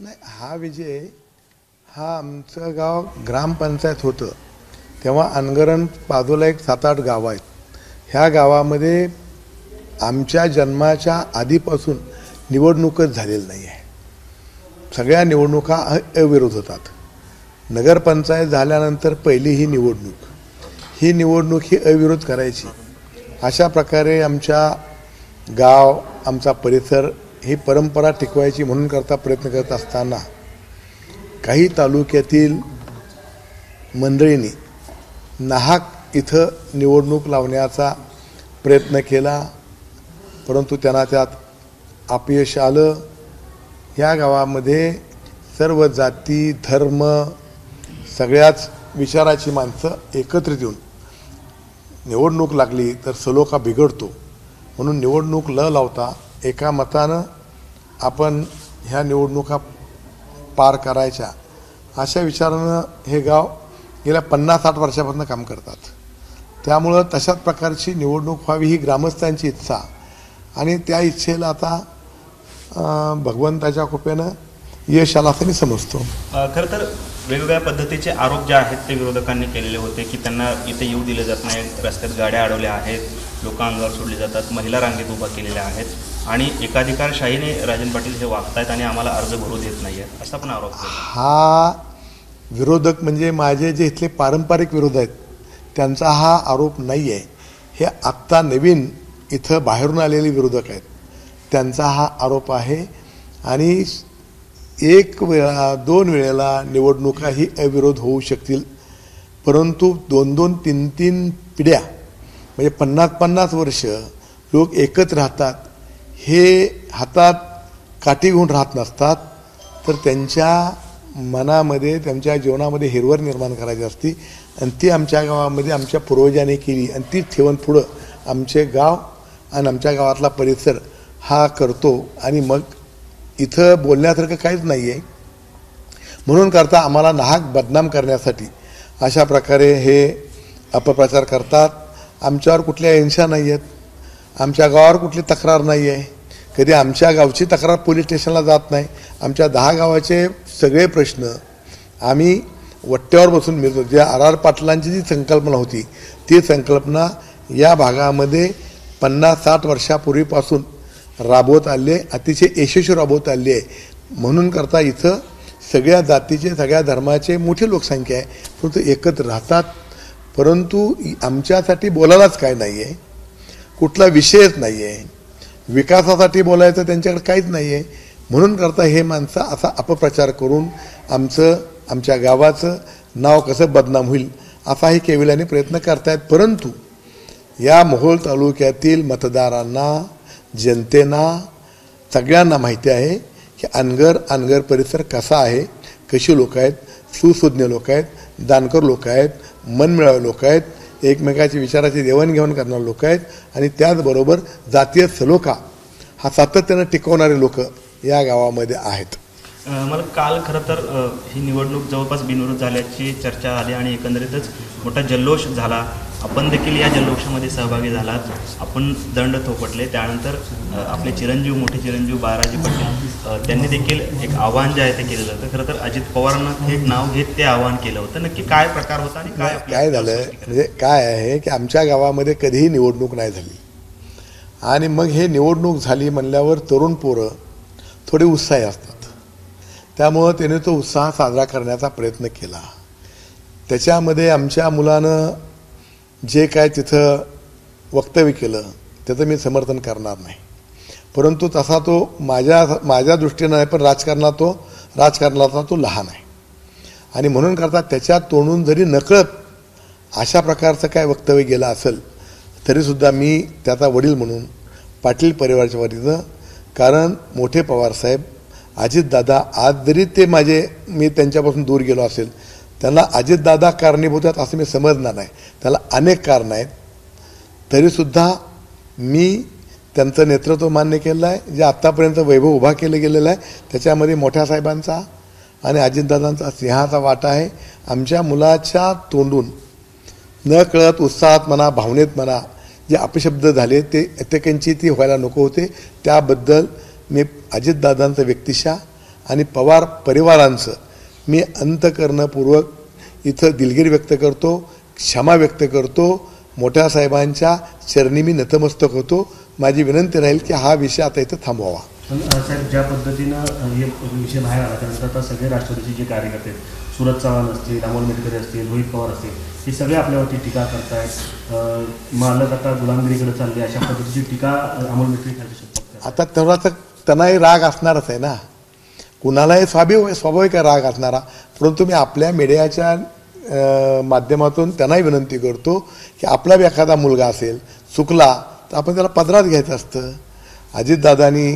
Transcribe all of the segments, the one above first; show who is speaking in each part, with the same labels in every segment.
Speaker 1: नाही, हा विजय हा आमचं गाव ग्रामपंचायत होतं तेव्हा अनगरण बाजूला एक 7-8 गावं आहेत. ह्या गावामध्ये आमच्या जन्माच्या आधीपासून निवडणूकच झालेली नाही आहे. सगळ्या निवडणुका अविरोध होतात. नगरपंचायत झाल्यानंतर पहिली ही निवडणूक ही अविरोध करायची. अशा प्रकारे आमच्या गाव आमचा परिसर ही परंपरा टिकवायची म्हणून करता प्रयत्न करत असताना काही तालुक्यातील मंडळींनी नाहक इथं निवडणूक लावण्याचा प्रयत्न केला, परंतु त्यांना त्यात अपयश आलं. या गावामध्ये सर्व जाती धर्म सगळ्याच विचाराची माणसं एकत्रित येऊन निवडणूक लागली तर सलोखा बिघडतो म्हणून निवडणूक न लावता एका मतानं आपण ह्या निवडणुका पार करायच्या अशा विचारानं हे गाव गेल्या 50-60 वर्षापासून काम करतात. त्यामुळं तशाच प्रकारची निवडणूक व्हावी ही ग्रामस्थांची इच्छा आणि त्या इच्छेला आता भगवंताच्या कृपेनं यश आलं असं मी समजतो.
Speaker 2: खरं तर वेगवेगळ्या पद्धतीचे आरोप जे आहेत ते विरोधकांनी केलेले होते की त्यांना इथे येऊ दिले जात नाही, रस्त्यात गाड्या अडवल्या आहेत, लोक अंगावर सोडली जातात, महिला रांगेत उभा केलेल्या आहेत आणि एकाधिकारशाहीने राजन पाटील हे वागतायत आणि आम्हाला अर्ज भरू देत नाही आहेत असा पण आरोप केला.
Speaker 1: हा विरोधक म्हणजे माझे जे इथले पारंपरिक विरोध आहेत त्यांचा हा आरोप नाही आहे. हे आत्ता नवीन इथं बाहेरून आलेले विरोधक आहेत त्यांचा हा आरोप आहे. आणि 1 वेळा 2 वेळेला निवडणुका ही अविरोध होऊ शकतील, परंतु 2-2, 3-3 पिढ्या म्हणजे 50-50 वर्ष लोक एकत्र राहतात, हे हातात काठी घेऊन राहत नसतात, तर त्यांच्या मनामध्ये त्यांच्या जीवनामध्ये हिरवळ निर्माण करायची असती आणि ती आमच्या गावामध्ये आमच्या पूर्वजांनी केली आणि ती ठेवून पुढं आमचे गाव आणि आमच्या गावातला परिसर हा करतो. आणि मग इथं बोलण्यासारखं काहीच नाही आहे म्हणून करता आम्हाला नाहक बदनाम करण्यासाठी अशा प्रकारे हे अपप्रचार करतात. आमच्यावर कुठल्या हिंसा नाही आहेत, आमच्या गावावर कुठली तक्रार नाही आहे, कधी आमच्या गावची तक्रार पोलीस स्टेशनला जात नाही. आमच्या 10 गावाचे सगळे प्रश्न आम्ही वट्ट्यावर बसून मिळतो. ज्या RR पाटलांची जी संकल्पना होती ती संकल्पना या भागामध्ये 50-60 वर्षापूर्वीपासून राबवत आले, अतिशय यशस्वी राबवत आली आहे. म्हणून करता इथं सगळ्या जातीचे सगळ्या धर्माचे मोठी लोकसंख्या आहे, परंतु एकत्र राहतात. परंतु आमच्यासाठी बोलायलाच काय नाही आहे, कुठला विषयच नाही आहे, विकासासाठी बोलायचं त्यांच्याकडे काहीच नाही आहे. म्हणून करता हे माणसं असा अपप्रचार करून आमच्या गावाचं नाव कसं बदनाम होईल असाही केविल्याने प्रयत्न करतायत. परंतु या मोहोळ तालुक्यातील मतदारांना जनतेना सगळ्यांना माहिती आहे की अनगर परिसर कसा आहे, कशी लोक आहेत, सुसज्ञ लोक आहेत, दानकर लोक आहेत, मनमिळावे लोक आहेत, एकमेकाच्या विचाराची देवाणघेवाण करणारे लोक आहेत आणि त्याचबरोबर जातीय सलोखा हा सातत्यानं टिकवणारे लोक या गावामध्ये आहेत.
Speaker 2: मला काल खरं तर ही निवडणूक जवळपास बिनविरोध झाल्याची चर्चा आली आणि एकंदरीतच मोठा जल्लोष झाला. आपण देखील या जल्लोषामध्ये सहभागी झालात, आपण दंड थोपटले. त्यानंतर आपले चिरंजीव मोठे चिरंजीव बाळाजी पाटील त्यांनी देखील एक आव्हान जे आहे ते केलेलं होतं. खरं तर अजित पवारांना हे नाव घेत ते आव्हान केलं होतं. नक्की काय प्रकार होता आणि
Speaker 1: काय झालं म्हणजे काय आहे की आमच्या गावामध्ये कधीही निवडणूक नाही झाली आणि मग हे निवडणूक झाली म्हणल्यावर तरुण पोरं थोडे उत्साही असतात, त्यामुळं त्याने तो उत्साह साजरा करण्याचा प्रयत्न केला. त्याच्यामध्ये आमच्या मुलानं जे काय तिथं वक्तव्य केलं त्याचं मी समर्थन करणार नाही, परंतु तसा तो माझ्या दृष्टीनं नाही, पण राजकारणाचा तो लहान आहे आणि म्हणून करता त्याच्या तोंडून जरी नकळत अशा प्रकारचं काय वक्तव्य गेलं असेल तरीसुद्धा मी त्याचा वडील म्हणून पाटील परिवाराच्या वतीनं, कारण मोठे पवारसाहेब अजितदादा आज जरी मी त्यांच्यापासून दूर गेलो असेल त्यांना अजितदादा कारणीभूत आहेत असं मी समजणार नाही. त्याला अनेक कारणं आहेत, तरीसुद्धा मी त्यांचं नेतृत्व मान्य केलं आहे. जे आत्तापर्यंत वैभव उभा केलं गेलेलं आहे त्याच्यामध्ये मोठ्या साहेबांचा आणि अजितदादांचा सिंहाचा वाटा आहे. आमच्या मुलाच्या तोंडून न कळत उत्साहात म्हणा भावनेत म्हणा जे अपशब्द झाले ते ती व्हायला नको होते. त्याबद्दल मी अजितदादांचं व्यक्तिशः आणि पवार परिवारांचं मी अंतःकरणपूर्वक इथं दिलगिरी व्यक्त करतो, क्षमा व्यक्त करतो. मोठ्या साहेबांच्या चरणी मी नतमस्तक होतो. माझी विनंती राहील की हा विषय आता इथं थांबवावा.
Speaker 3: साहेब, ज्या पद्धतीनं हे विषय बाहेर आला त्यानंतर आता सगळे राष्ट्रवादीचे जे कार्यकर्ते आहेत, सुरज चव्हाण असतील, अमोल मिटकरी असतील, रोहित पवार असतील, हे सगळे आपल्यावरती टीका करतायत. मालक आता गुलामगिरीकडे चालले, अशा पद्धतीची टीका अमोल मिटकरी खाली शकतात.
Speaker 1: आता तेवढा तर त्यांनाही राग असणारच आहे ना, कुणालाही स्वाभाविक राग असणारा. परंतु मी आपल्या मीडियाच्या माध्यमातून त्यांनाही विनंती करतो की आपला बी एखादा मुलगा असेल चुकला तर आपण त्याला पदरात घ्यायचं असतं. अजितदादांनी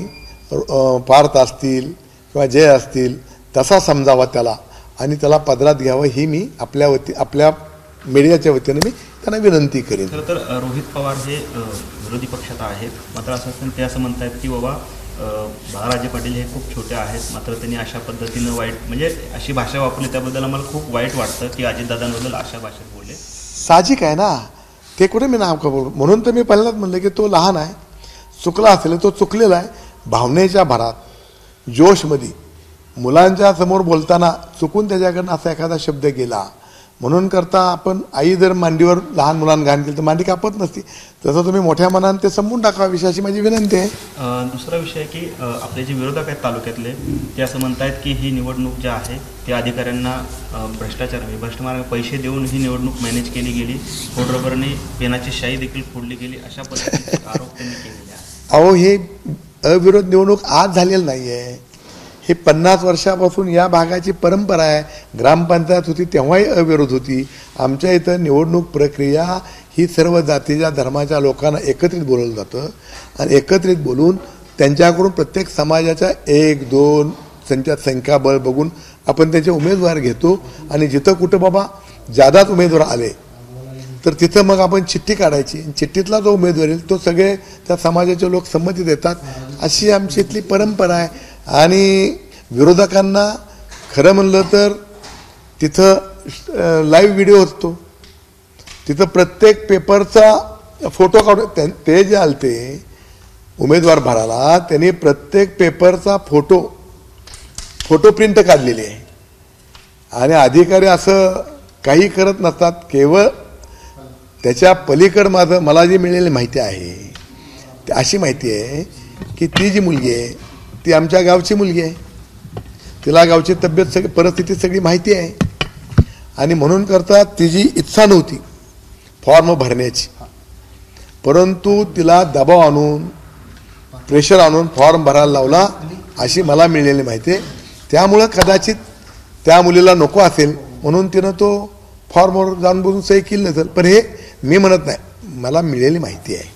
Speaker 1: पार्थ असतील किंवा जय असतील तसा समजावा त्याला आणि त्याला पदरात घ्यावं ही मी आपल्या मीडियाच्या वतीने मी त्यांना विनंती करेन.
Speaker 2: खरं तर रोहित पवार हे विरोधी पक्षात आहेत, मात्र असं ते असं म्हणतात की बाबा बाळाराजे पाटील हे खूप छोटे आहेत, मात्र त्यांनी अशा पद्धतीनं वाईट म्हणजे अशी भाषा वापरली त्याबद्दल आम्हाला खूप वाईट वाटतं की अजितदादांबद्दल अशा भाषेत बोलले.
Speaker 1: साहजिक आहे ना, ते कुठे मी नाव कबूल. म्हणून तर मी पहिल्यांदाच म्हणलं की तो लहान आहे, चुकला असेल तो चुकलेला आहे. भावनेच्या भरात जोशमध्ये मुलांच्या समोर बोलताना चुकून त्याच्याकडनं असा एखादा शब्द गेला म्हणून करता आपण आई जर मांडीवर लहान मुलांना घाण केली तर मांडी कापत नसती. तसं तुम्ही मोठ्या मनाने ते संपून टाकावा विषयाची माझी विनंती आहे.
Speaker 2: दुसरा विषय की आपले जे विरोधक आहेत तालुक्यातले ते असं म्हणतायत की ही निवडणूक जी आहे ते अधिकाऱ्यांना भ्रष्टाचार पैसे देऊन ही निवडणूक मॅनेज केली गेली, खोडरबरने पेनाची शाई देखील फोडली गेली, अशा पद्धतीचे आरोप त्यांनी केलेले आहेत.
Speaker 1: अहो, हे अविरोध निवडणूक आज झालेलं नाही आहे, हे 50 वर्षापासून या भागाची परंपरा आहे. ग्रामपंचायत होती तेव्हाही अविरोध होती. आमच्या इथं निवडणूक प्रक्रिया ही सर्व जातीच्या धर्माच्या लोकांना एकत्रित बोलवलं जातं आणि एकत्रित बोलून त्यांच्याकडून प्रत्येक समाजाच्या 1-2 त्यांच्यात संख्याबळ बघून आपण त्यांचे उमेदवार घेतो आणि जिथं कुठं बाबा जादाच उमेदवार आले तर तिथं मग आपण चिठ्ठी काढायची. चिठ्ठीतला जो उमेदवार येईल तो सगळे त्या समाजाचे लोक संमती देतात. अशी आमची इथली परंपरा आहे. आणि विरोधकांना खरं म्हणलं तर तिथं लाईव्ह व्हिडिओ असतो, तिथं प्रत्येक पेपरचा फोटो काढून ते जे आलते उमेदवार भरायला त्यांनी प्रत्येक पेपरचा फोटो प्रिंट काढलेली आहे. आणि अधिकारी असं काही करत नसतात. केवळ त्याच्या पलीकडं मला जी मिळालेली माहिती आहे ती अशी माहिती आहे की ती जी मुलगी आहे ती आमच्या गावची मुलगी आहे, तिला गावची तब्येत सगळी परिस्थिती सगळी माहिती आहे आणि म्हणून करता तिची इच्छा नव्हती फॉर्म भरण्याची, परंतु तिला दबाव आणून प्रेशर आणून फॉर्म भरायला लावला अशी मला मिळालेली माहिती आहे. त्यामुळं कदाचित त्या मुलीला नको असेल म्हणून तिनं तो फॉर्मवर जाऊन बघून सही केली नसेल. पण हे मी म्हणत नाही, मला मिळालेली माहिती आहे.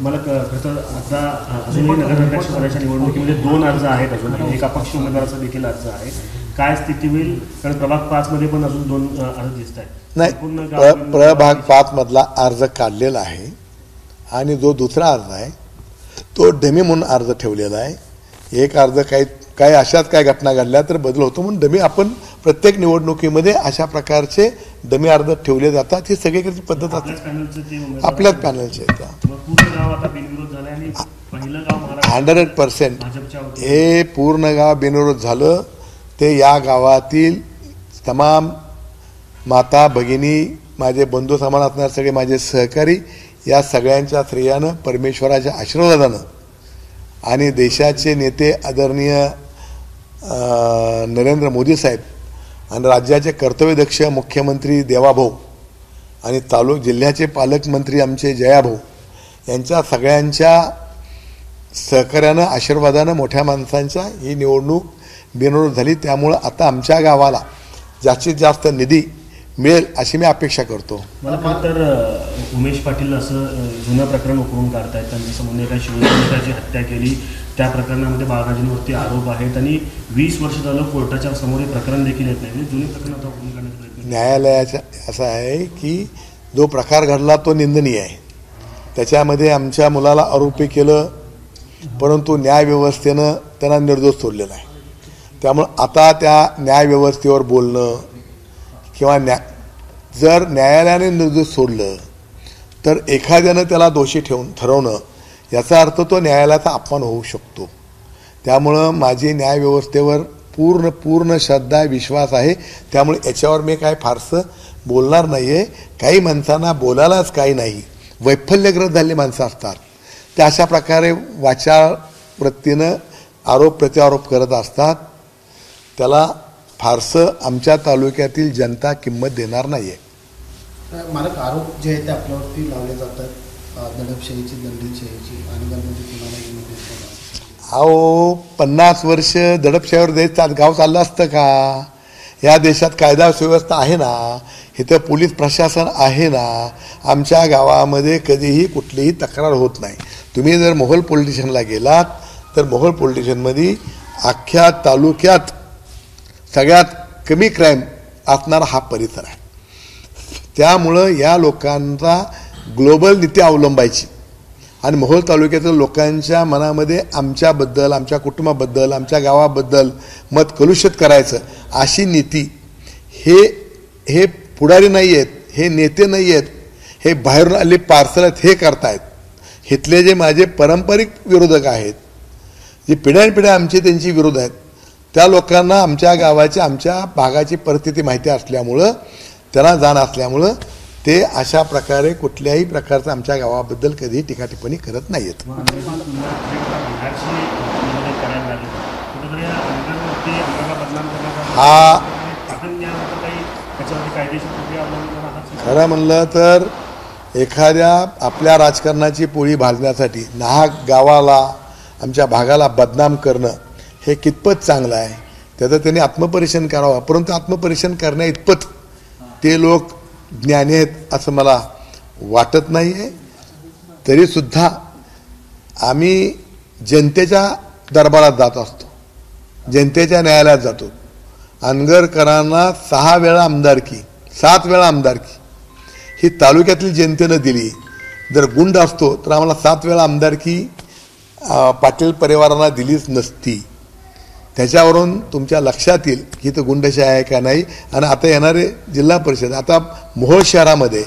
Speaker 3: मला खरं आता अजूनही नगराध्यक्ष पदाच्या निवडणुकीमध्ये 2 अर्ज आहेत, अजून एक अपक्ष उमेदवाराचा देखील अर्ज आहे. काय स्थिती होईल? कारण प्रभाग 5 मध्ये पण अजून 2 अर्ज दिसत आहेत.
Speaker 1: नाही, प्रभाग 5 मधला अर्ज काढलेला आहे आणि जो दुसरा अर्ज आहे तो डमी म्हणून अर्ज ठेवलेला आहे. एक अर्ज काही अशाच काय घटना घडल्या तर बदल होतो म्हणून डमी आपण प्रत्येक निवडणुकीमध्ये अशा प्रकारचे डमी अर्ज ठेवले जातात. ही सगळीकडची पद्धत असते, आपल्याच पॅनलचे. 100% हे पूर्ण गाव बिनविरोध झालं. ते या गावातील तमाम माता भगिनी, माझे बंधू समान असणारे सगळे माझे सहकारी, या सगळ्यांच्या श्रेयानं, परमेश्वराच्या आशीर्वादानं आणि देशाचे नेते आदरणीय नरेंद्र मोदी साहेब आणि राज्याचे कर्तव्यदक्ष मुख्यमंत्री देवाभाऊ आणि जिल्ह्याचे पालकमंत्री आमचे जयाभाऊ यांच्या सगळ्यांच्या सहकार्यानं, आशीर्वादानं, मोठ्या माणसांच्या ही निवडणूक बिनविरोध झाली. त्यामुळं आता आमच्या गावाला जास्तीत जास्त निधी मिळेल अशी मी अपेक्षा करतो.
Speaker 3: मला खरं तर उमेश पाटील असं जुनं प्रकरण उकरून काढतायत. त्यांच्या समोर एका शिवसैनिकाची हत्या केली, त्या प्रकरणामध्ये बाळराजेंवरती आरोप आहेत आणि 20 वर्ष झालं कोर्टाच्या समोर हे प्रकरण देखील येत नाही. जुने प्रकरण आता उकरून काढण्याचा प्रयत्न.
Speaker 1: न्यायालयाचा असं आहे की जो प्रकार घडला तो निंदनीय आहे. त्याच्यामध्ये आमच्या मुलाला आरोपी केलं, परंतु न्यायव्यवस्थेनं त्यांना निर्दोष सोडलेला आहे. त्यामुळं आता त्या न्यायव्यवस्थेवर बोलणं किंवा जर न्यायालयाने निर्दोष सोडलं तर एखाद्यानं त्याला दोषी ठरवणं याचा अर्थ तो न्यायालयाचा अपमान होऊ शकतो. त्यामुळं माझी न्यायव्यवस्थेवर पूर्ण श्रद्धा विश्वास आहे. त्यामुळे याच्यावर मी काय फारसं बोलणार नाही आहे. काही माणसांना बोलायलाच काही नाही, वैफल्यग्रस्त झालेली माणसं असतात, ते अशा प्रकारे वाचाळ वृत्तीनं आरोप प्रत्यारोप करत असतात. त्याला फारसं आमच्या तालुक्यातील जनता किंमत देणार नाही आहे.
Speaker 4: मालक, आरोप जे आहेत ते आपल्यावरती लावले जातात, दडपशाहीची, दंडशाहीची, आणि गणपती कुणालाही मध्ये.
Speaker 1: अहो 50 वर्ष दडपशाहीवर द्यायचं गाव चाललं असतं का? या देशात कायदा सुव्यवस्था आहे ना, इथं पोलीस प्रशासन आहे ना. आमच्या गावामध्ये कधीही कुठलीही तक्रार होत नाही. तुम्ही जर मोहोळ पोलीस स्टेशनला गेलात तर मोहोळ पोलीस स्टेशनमध्ये अख्ख्या तालुक्यात सगळ्यात कमी क्राईम असणारा हा परिसर आहे. त्यामुळं या लोकांचा ग्लोबल नीती अवलंबायची आणि मोहोळ तालुक्यातील लोकांच्या मनामध्ये आमच्याबद्दल, आमच्या कुटुंबाबद्दल, आमच्या गावाबद्दल मत कलुषित करायचं अशी नीती हे पुढारी नाही आहेत, हे नेते नाही आहेत, हे बाहेरून आले पार्सल आहेत, हे करतायत. इथले जे माझे पारंपरिक विरोधक आहेत, जे पिढ्यानपिढ्या आमचे त्यांची विरोध आहेत, त्या लोकांना आमच्या गावाची, आमच्या भागाची परिस्थिती माहिती असल्यामुळं, त्यांना जाण असल्यामुळं ते अशा प्रकारे कुठल्याही प्रकारचं आमच्या गावाबद्दल कधीही टीका टिप्पणी करत नाही आहेत. हा खरं म्हणलं तर एखाद्या आपल्या राजकारणाची पोळी भाजण्यासाठी नाहक गावाला, आमच्या भागाला बदनाम करणं हे कितपत चांगलं आहे, त्याचं त्यांनी आत्मपरीक्षण करावं. परंतु आत्मपरीक्षण करण्या इतपत ते लोक ज्ञानी आहेत असं मला वाटत नाही आहे. तरीसुद्धा आम्ही जनतेच्या दरबारात जात असतो, जनतेच्या न्यायालयात जातो. अनगरकरांना 6 वेळा आमदारकी, 7 वेळा आमदारकी ही तालुक्यातील जनतेनं दिली. जर गुंड असतो तर आम्हाला 7 वेळा आमदारकी पाटील परिवारांना दिलीच नसती. त्याच्यावरून तुमच्या लक्षात येईल की तो गुंडशाही आहे का नाही. आणि आता येणारे जिल्हा परिषद, आता मोहोळ शहरामध्ये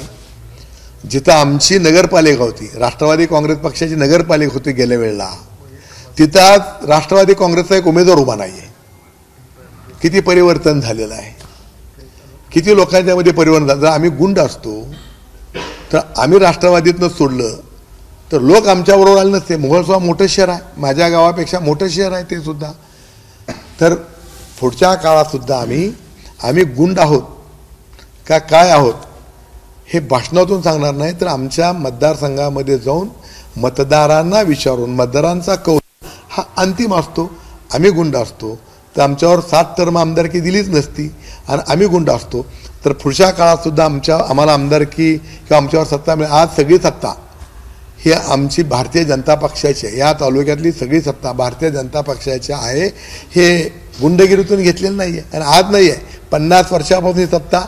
Speaker 1: जिथं आमची नगरपालिका होती, राष्ट्रवादी काँग्रेस पक्षाची नगरपालिका होती गेल्या वेळेला, तिथं आज राष्ट्रवादी काँग्रेसचा एक उमेदवार उभा नाही आहे. किती परिवर्तन झालेलं आहे, किती लोकांच्यामध्ये परिवर्तन झालं. जर आम्ही गुंड असतो तर आम्ही राष्ट्रवादीतनं सोडलं तर लोक आमच्याबरोबर आले नसते. मोहोळ मोठं शहर आहे, माझ्या गावापेक्षा मोठं शहर आहे ते सुद्धा. तर पुढच्या काळातसुद्धा आम्ही गुंड आहोत का काय आहोत हे भाषणातून सांगणार नाही, तर आमच्या मतदारसंघामध्ये जाऊन मतदारांना विचारून, मतदारांचा कौल हा अंतिम असतो. आम्ही गुंड असतो तर आमच्यावर 7 टर्म आमदारकी दिलीच नसती, आणि आम्ही गुंड असतो तर पुढच्या काळातसुद्धा आम्हाला आमदारकी किंवा आमच्यावर सत्ता मिळेल. आज सगळी सत्ता ही आमची भारतीय जनता पक्षाची आहे. या तालुक्यातली सगळी सत्ता भारतीय जनता पक्षाची आहे. हे गुंडगिरीतून घेतलेलं नाही आहे आणि आज नाही आहे. 50 वर्षापासून ही सत्ता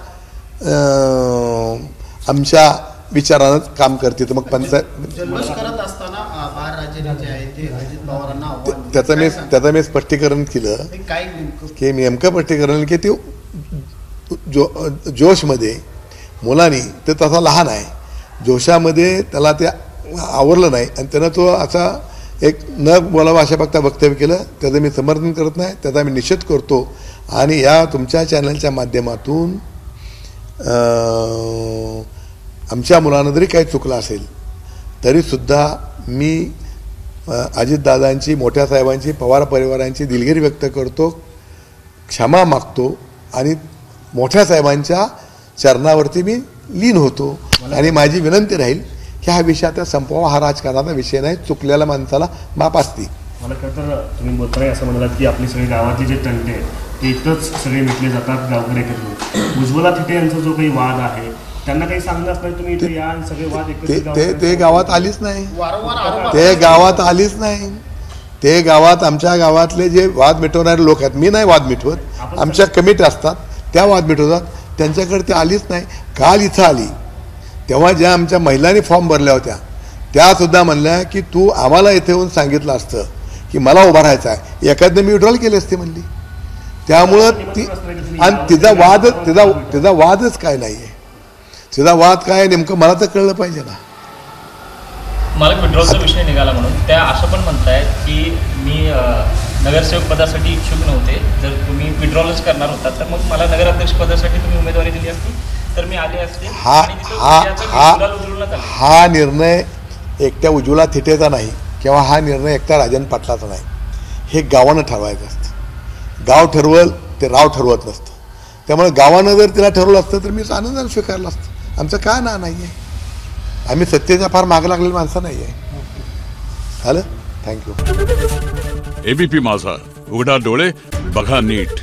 Speaker 1: आमच्या विचारानं काम करते. तर मग
Speaker 4: जल्लोष करत असताना महाराजांनी जे आहे ते अजित पवारांना आव्हान,
Speaker 1: त्याचं मी स्पष्टीकरण केलं
Speaker 4: काय
Speaker 1: की नेमकं स्पष्टीकरण की ते जोशमध्ये मुलांनी, ते तसा लहान आहे, जोशामध्ये त्याला ते आवरलं नाही आणि त्यानं तो असा एक न बोलावा अशा फक्त वक्तव्य केलं. त्याचं मी समर्थन करत नाही, त्याचा मी निषेध करतो. आणि या तुमच्या चॅनलच्या माध्यमातून आमच्या मुलांना जरी काही चुकलं असेल तरीसुद्धा मी अजितदादांची, मोठ्या साहेबांची, पवार परिवारांची दिलगिरी व्यक्त करतो, क्षमा मागतो आणि मोठ्या साहेबांच्या चरणावरती मी लीन होतो. आणि माझी विनंती राहील की हा विषय आता संपवा. हा राजकारणाचा विषय नाही, चुकलेल्या माणसाला माप असते.
Speaker 3: मला खरं तर तुम्ही बोलताय असं म्हणालात की आपली सगळी गावातले जे तंटे आहेत ते इथंच सगळे मिटले जातात गावकरी एकत्र. उज्ज्वला थिटे यांचा जो काही वाद आहे त्यांना काही सांगणं असणार, तुम्ही इथे या आणि सगळे वाद एकत्र.
Speaker 1: ते गावात आलीच नाही,
Speaker 4: वारंवार
Speaker 1: ते गावात आलीच नाही. ते गावात आमच्या गावातले जे वाद मिटवणारे लोक आहेत, मी नाही वाद मिटवत, आमच्या कमिटी असतात त्या वाद मिटवतात, त्यांच्याकडे ते आलीच नाही. काल इथं आली तेव्हा ज्या आमच्या महिलांनी फॉर्म भरल्या होत्या त्यासुद्धा म्हणल्या की तू आम्हाला इथे येऊन सांगितलं असतं की मला उभा राहायचं आहे, एखादं मी विड्रॉल केली असते म्हणली. त्यामुळं ती, आणि तिचा वादच काय नाही आहे. तिचा वाद काय नेमकं मला तर कळलं पाहिजे ना.
Speaker 5: मला विड्रॉलचा विषय निघाला म्हणून त्या असं पण म्हणतायत की मी नगरसेवक पदासाठी इच्छुक नव्हते, जर तुम्ही विड्रॉलच करणार होता तर मग मला नगराध्यक्ष पदासाठी तुम्ही उमेदवारी दिली असती तर मी आले असते आणि तिथं विजयाचं गुलाल उधळून आले.
Speaker 1: हा निर्णय एकट्या उज्ज्वला थिटेचा नाही किंवा हा निर्णय एकट्या राजन पाटलाचा नाही, हे गावानं ठरवायचं असतं. गाव ठरवल ते राव ठरवत नसतं. त्यामुळे गावानं जर तिला ठरवलं असतं तर मी आनंदाने स्वीकारलं असतं. आमचं काय नाही आहे, आम्ही सत्तेच्या फार मागं लागलेली माणसं नाही आहे. झालं, थँक्यू.
Speaker 6: एबीपी माझा, उघडा डोळे बघा नीट.